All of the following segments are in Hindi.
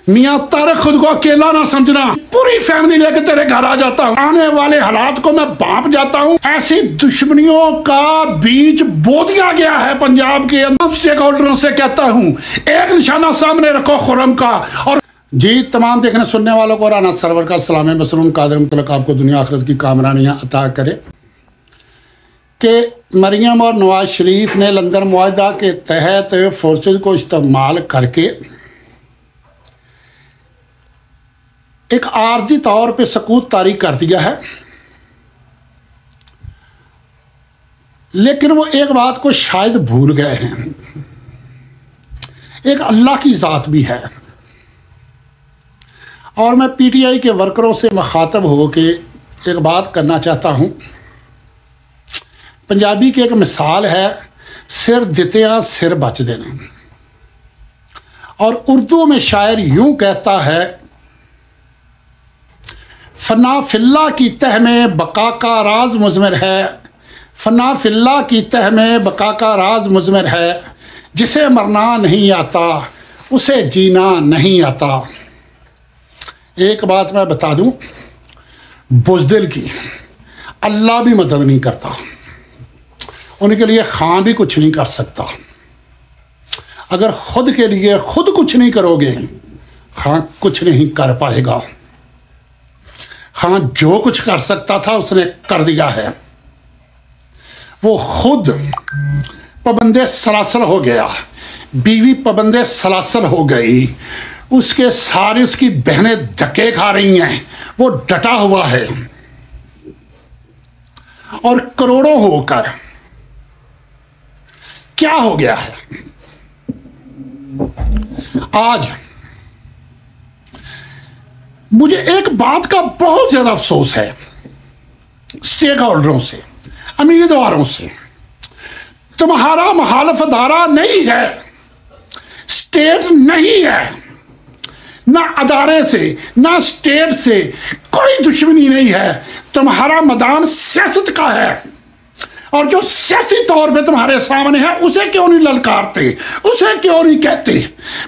मियाँ तारक खुद को अकेला ना समझना, पूरी फैमिली लेकर तेरे घर आ जाता हूँ। आने वाले हालात को मैं भांप जाता हूँ। ऐसी दुश्मनियों का बीज बो दिया गया है पंजाब के अंदर। स्टेक होल्डरों से कहता हूँ, एक निशाना सामने रखो खुर्रम का। और जी तमाम देखने सुनने वालों को राना सरवर का सलाम मसरून कादर मुतलक आपको दुनिया आखिरत की कामरानियाँ अता करे कि मरियम और नवाज शरीफ ने लंदन मुआहदा के तहत फोर्सेज को इस्तेमाल करके एक आर्जी तौर पे सकूत तारीख कर दिया है। लेकिन वो एक बात को शायद भूल गए हैं, एक अल्लाह की ज़ात भी है। और मैं पीटीआई के वर्करों से मुखातब हो के एक बात करना चाहता हूँ। पंजाबी की एक मिसाल है, सिर दित्तियां सिर बच देना। और उर्दू में शायर यूं कहता है, फना फिल्ला की तह में बका का राज मुज़मिर है, फना फिल्ला की तह में बका का राज मुज़मिर है, जिसे मरना नहीं आता उसे जीना नहीं आता। एक बात मैं बता दूं, बुज़दिल की अल्लाह भी मदद नहीं करता, उनके लिए खां भी कुछ नहीं कर सकता। अगर खुद के लिए खुद कुछ नहीं करोगे, खां कुछ नहीं कर पाएगा। खां जो कुछ कर सकता था उसने कर दिया है। वो खुद पाबंदे सलासल हो गया, बीवी पाबंदे सलासल हो गई, उसके सारे उसकी बहनें धक्के खा रही हैं, वो डटा हुआ है। और करोड़ों होकर क्या हो गया है आज? मुझे एक बात का बहुत ज्यादा अफसोस है स्टेक होल्डरों से, उम्मीदवारों से। तुम्हारा मुखालिफ अदारा नहीं है, स्टेट नहीं है, ना अदारे से ना स्टेट से कोई दुश्मनी नहीं है। तुम्हारा मैदान सियासत का है, और जो सियासी तौर पे तुम्हारे सामने है उसे क्यों नहीं ललकारते, उसे क्यों नहीं कहते?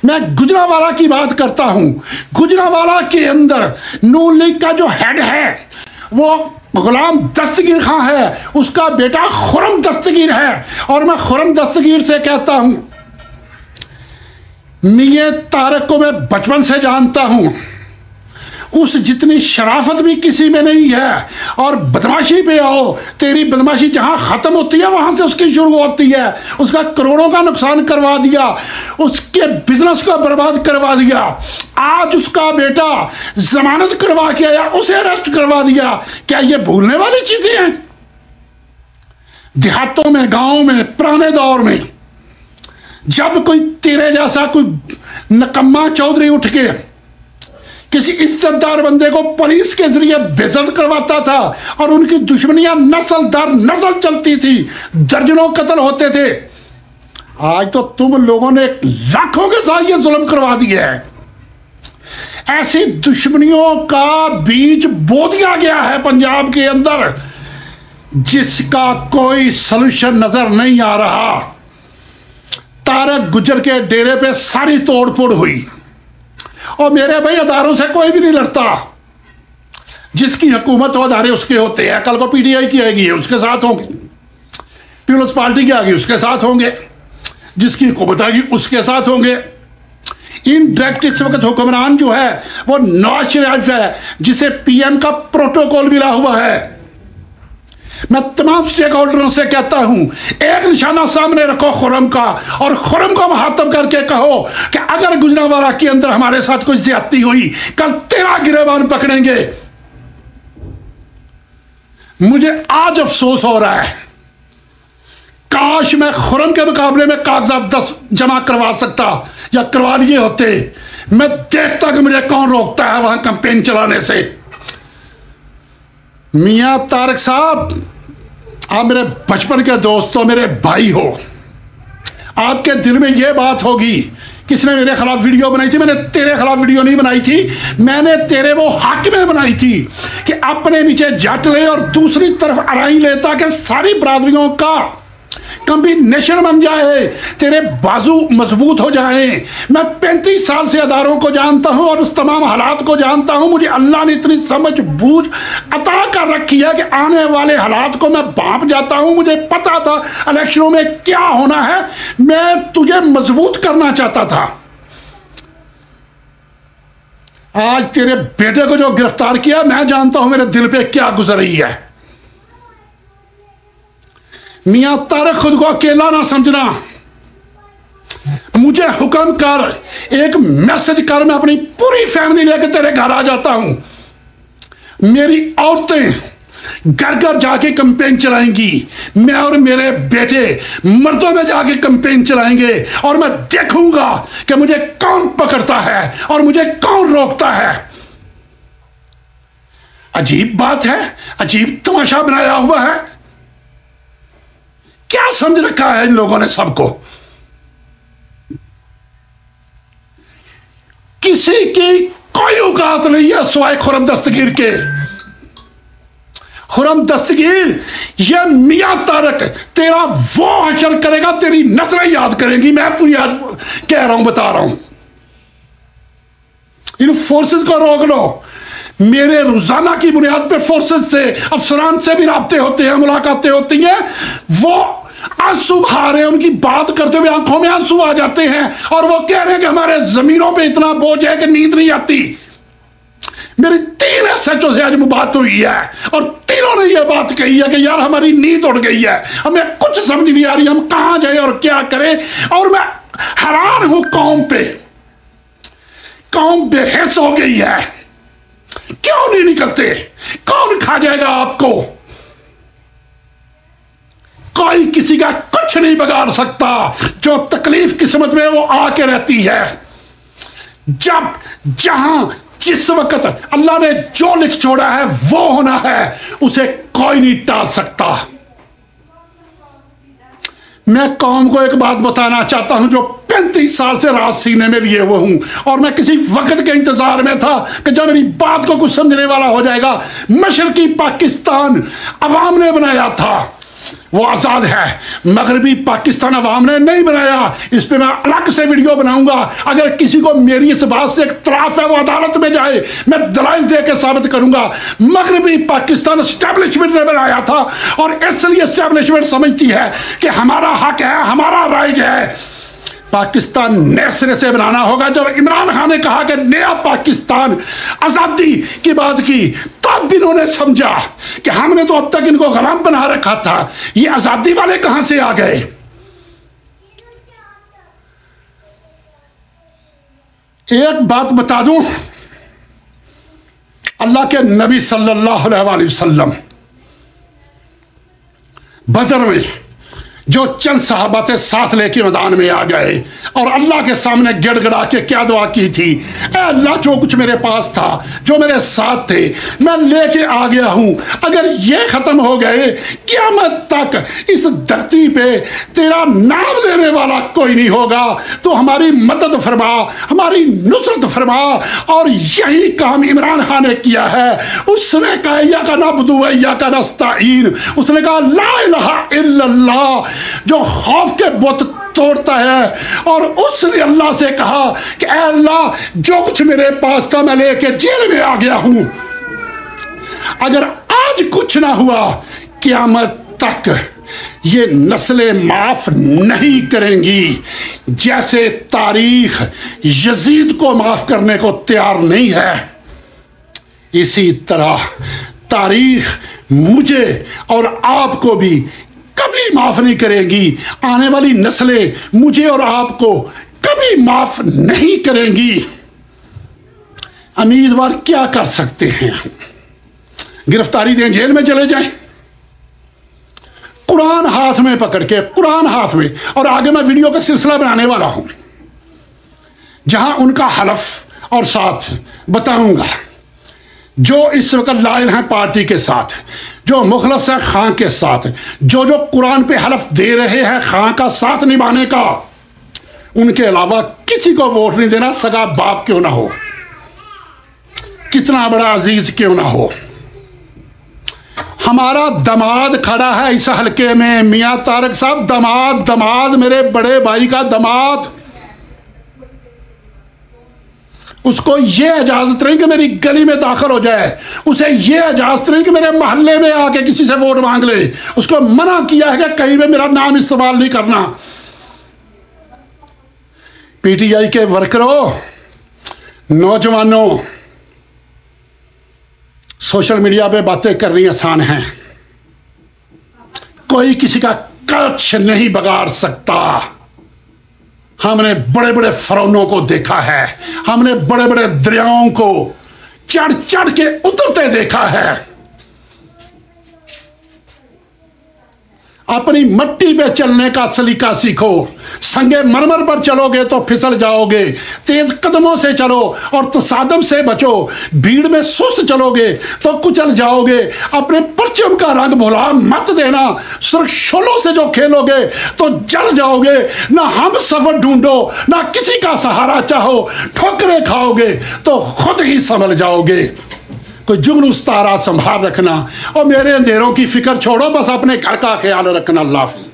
मैं गुजरावाला की बात करता हूं। गुजरावाला के अंदर नून लीग का जो हेड है वो गुलाम दस्तगीर खां है, उसका बेटा खुर्रम दस्तगीर है। और मैं खुर्रम दस्तगीर से कहता हूं, मियां तारक को मैं बचपन से जानता हूं, उस जितनी शराफत भी किसी में नहीं है। और बदमाशी पे आओ, तेरी बदमाशी जहां खत्म होती है वहां से उसकी शुरू होती है। उसका करोड़ों का नुकसान करवा दिया, उसके बिजनेस को बर्बाद करवा दिया। आज उसका बेटा जमानत करवा के आया, उसे अरेस्ट करवा दिया। क्या ये भूलने वाली चीजें हैं? देहातों में, गांव में, पुराने दौर में जब कोई तेरे जैसा कोई नकम्मा चौधरी उठ के किसी इज्जतदार बंदे को पुलिस के जरिए बेइज्जत करवाता था और उनकी दुश्मनियां नस्ल दर नस्ल चलती थी, दर्जनों कत्ल होते थे, आज तो तुम लोगों ने लाखों के साथ ये जुल्म करवा दिया है। ऐसी दुश्मनियों का बीज बो दिया गया है पंजाब के अंदर, जिसका कोई सलूशन नजर नहीं आ रहा। तारक गुजर के डेरे पे सारी तोड़फोड़ हुई, और मेरे भाई अदारों से कोई भी नहीं लड़ता। जिसकी हुकूमत हो अदारे उसके होते हैं। कल को पीटीआई की आएगी उसके साथ होंगे, पीपल्स पार्टी की आएगी उसके साथ होंगे, जिसकी हुकूमत आएगी उसके साथ होंगे। इनडायरेक्ट इस वक्त हुक्मरान जो है वो नवाज शरीफ है, जिसे पीएम का प्रोटोकॉल मिला हुआ है। मैं तमाम स्टेक होल्डरों से कहता हूं, एक निशाना सामने रखो खुर्रम का, और खुर्रम को मुखातब करके कहो कि अगर गुजरांवाला के अंदर हमारे साथ कोई ज्यादती हुई, कल तेरा गिरेबान पकड़ेंगे। मुझे आज अफसोस हो रहा है, काश मैं खुर्रम के मुकाबले में कागजात 10 जमा करवा सकता या करवा लिए होते। मैं देखता कि मुझे कौन रोकता है वहां कैंपेन चलाने से। मियां तारक साहब, आप मेरे बचपन के दोस्त हो, मेरे भाई हो। आपके दिल में यह बात होगी, किसने मेरे खिलाफ वीडियो बनाई थी? मैंने तेरे खिलाफ वीडियो नहीं बनाई थी, मैंने तेरे वो हक में बनाई थी कि अपने नीचे जट ले और दूसरी तरफ अराई ले, ताकि सारी बरादरियों का कॉम्बिनेशन बन जाए, तेरे बाजू मजबूत हो जाए। मैं 35 साल से अदारों को जानता हूं और उस तमाम हालात को जानता हूं। मुझे अल्लाह ने इतनी समझ बूझ अता कर रखी है कि आने वाले हालात को मैं भांप जाता हूं। मुझे पता था इलेक्शनों में क्या होना है। मैं तुझे मजबूत करना चाहता था। आज तेरे बेटे को जो गिरफ्तार किया, मैं जानता हूं मेरे दिल पे क्या गुजर रही है। मियां तारिक, खुद को अकेला ना समझना। मुझे हुक्म कर, एक मैसेज कर, मैं अपनी पूरी फैमिली लेकर तेरे घर आ जाता हूं। मेरी औरतें घर घर जाके कैंपेन चलाएंगी, मैं और मेरे बेटे मर्दों में जाके कैंपेन चलाएंगे और मैं देखूंगा कि मुझे कौन पकड़ता है और मुझे कौन रोकता है। अजीब बात है, अजीब तमाशा बनाया हुआ है। क्या समझ रखा है इन लोगों ने सबको? किसी की कोई औकात नहीं है सिवाय खुर्रम दस्तगीर के। खुर्रम दस्तगीर, ये मियां तारिक तेरा वो हशर करेगा, तेरी नस्लें याद करेंगी। मैं तुझे आज कह रहा हूं, बता रहा हूं। इन फोर्सेस को रोक लो। मेरे रोजाना की बुनियाद पे फोर्सेस से, अफसरान से भी राब्ते होते हैं, मुलाकातें होती हैं। वो आंसू बहा रहे हैं, उनकी बात करते हुए आंखों में आंसू आ जाते हैं और वो कह रहे हैं कि हमारे जमीनों पे इतना बोझ है कि नींद नहीं आती। मेरी 3 SHO से आज बात हुई है और तीनों ने यह बात कही है कि यार हमारी नींद उड़ गई है, हमें कुछ समझ नहीं आ रही, हम कहां जाए और क्या करें। और मैं हैरान हूं कौम पे। कौम बेहिस हो गई है। क्यों नहीं निकलते? कौन खा जाएगा आपको? कोई किसी का कुछ नहीं बिगाड़ सकता। जो तकलीफ किस्मत में वो आके रहती है। जब जहां जिस वक्त अल्लाह ने जो लिख छोड़ा है वो होना है, उसे कोई नहीं टाल सकता। मैं कौम को एक बात बताना चाहता हूं जो 35 साल से रात सीने में लिए हुए हूं, और मैं किसी वक्त के इंतजार में था कि जब मेरी बात को कुछ समझने वाला हो जाएगा। मशरकी पाकिस्तान अवाम ने बनाया था, वो आजाद है। मगरबी पाकिस्तान अवाम ने नहीं बनाया। इस पे मैं अलग से वीडियो बनाऊंगा। अगर किसी को मेरी इस बात से इख्तलाफ है वो अदालत में जाए, मैं दलाइल दे के साबित करूंगा। मगरबी पाकिस्तान एस्टेब्लिशमेंट ने बनाया था और इसलिए एस्टेब्लिशमेंट समझती है कि हमारा हक है, हमारा राइट है। पाकिस्तान नए सिरे से बनाना होगा। जब इमरान खान ने कहा कि नया पाकिस्तान आजादी की बात की, तब इन्होंने समझा कि हमने तो अब तक इनको गुलाम बना रखा था, ये आजादी वाले कहां से आ गए। एक बात बता दूं, अल्लाह के नबी सल्लल्लाहु अलैहि वसल्लम बदर में जो चंद सहाबा थे साथ लेके मैदान में आ गए और अल्लाह के सामने गिड़गिड़ा के क्या दुआ की थी? ऐ अल्लाह, जो कुछ मेरे पास था, जो मेरे साथ थे, मैं लेके आ गया हूं। अगर ये खत्म हो गए, क़यामत तक इस धरती पे तेरा नाम लेने वाला कोई नहीं होगा। तो हमारी मदद फरमा, हमारी नुसरत फरमा। और यही काम इमरान खान ने किया है। उसने कहा या का नअब्दु व इय्या का नस्तईन। उसने कहा ला इलाहा इल्लल्लाह, जो खौफ के बुत तोड़ता है। और उसने अल्लाह से कहा कि ऐ अल्लाह, जो कुछ मेरे पास था मैं लेके जेल में आ गया हूं। अगर आज कुछ ना हुआ, क़यामत तक ये नस्लें माफ नहीं करेंगी। जैसे तारीख यजीद को माफ करने को तैयार नहीं है, इसी तरह तारीख मुझे और आपको भी कभी माफ नहीं करेगी। आने वाली नस्लें मुझे और आपको कभी माफ नहीं करेंगी। उम्मीदवार क्या कर सकते हैं? गिरफ्तारी दें, जेल में चले जाएं, कुरान हाथ में पकड़ के, कुरान हाथ में। और आगे मैं वीडियो का सिलसिला बनाने वाला हूं जहां उनका हलफ और साथ बताऊंगा। जो इस वक्त लायल हैं पार्टी के साथ, जो मुखलस है खां के साथ, जो जो कुरान पे हलफ दे रहे हैं खां का साथ निभाने का, उनके अलावा किसी को वोट नहीं देना, सगा बाप क्यों ना हो, कितना बड़ा अजीज क्यों ना हो। हमारा दमाद खड़ा है इस हलके में, मियां तारक साहब, दमाद मेरे बड़े भाई का दमाद। उसको ये इजाजत नहीं कि मेरी गली में दाखिल हो जाए, उसे ये इजाजत नहीं कि मेरे मोहल्ले में आके किसी से वोट मांग ले। उसको मना किया है कि कहीं पे मेरा नाम इस्तेमाल नहीं करना। पीटीआई के वर्करों, नौजवानों, सोशल मीडिया पे बातें करनी आसान है, कोई किसी का कच्छ नहीं बिगाड़ सकता। हमने बड़े बड़े फिरौनों को देखा है, हमने बड़े बड़े दरियाओं को चढ़ चढ़ के उतरते देखा है। अपनी मट्टी पे चलने का सलीका सीखो। संगे मरमर पर चलोगे तो फिसल जाओगे, तेज कदमों से चलो और तसादम से बचो। भीड़ में सुस्त चलोगे तो कुचल जाओगे। अपने परचम का रंग भुला मत देना, सुरक्षोलों से जो खेलोगे तो जल जाओगे। ना हम सफर ढूंढो, ना किसी का सहारा चाहो, ठोकरे खाओगे तो खुद ही संभल जाओगे। कोई जुगनूस तारा संभाल रखना और मेरे अंधेरों की फिक्र छोड़ो, बस अपने घर का ख्याल रखना। अल्लाह हाफ़िज़।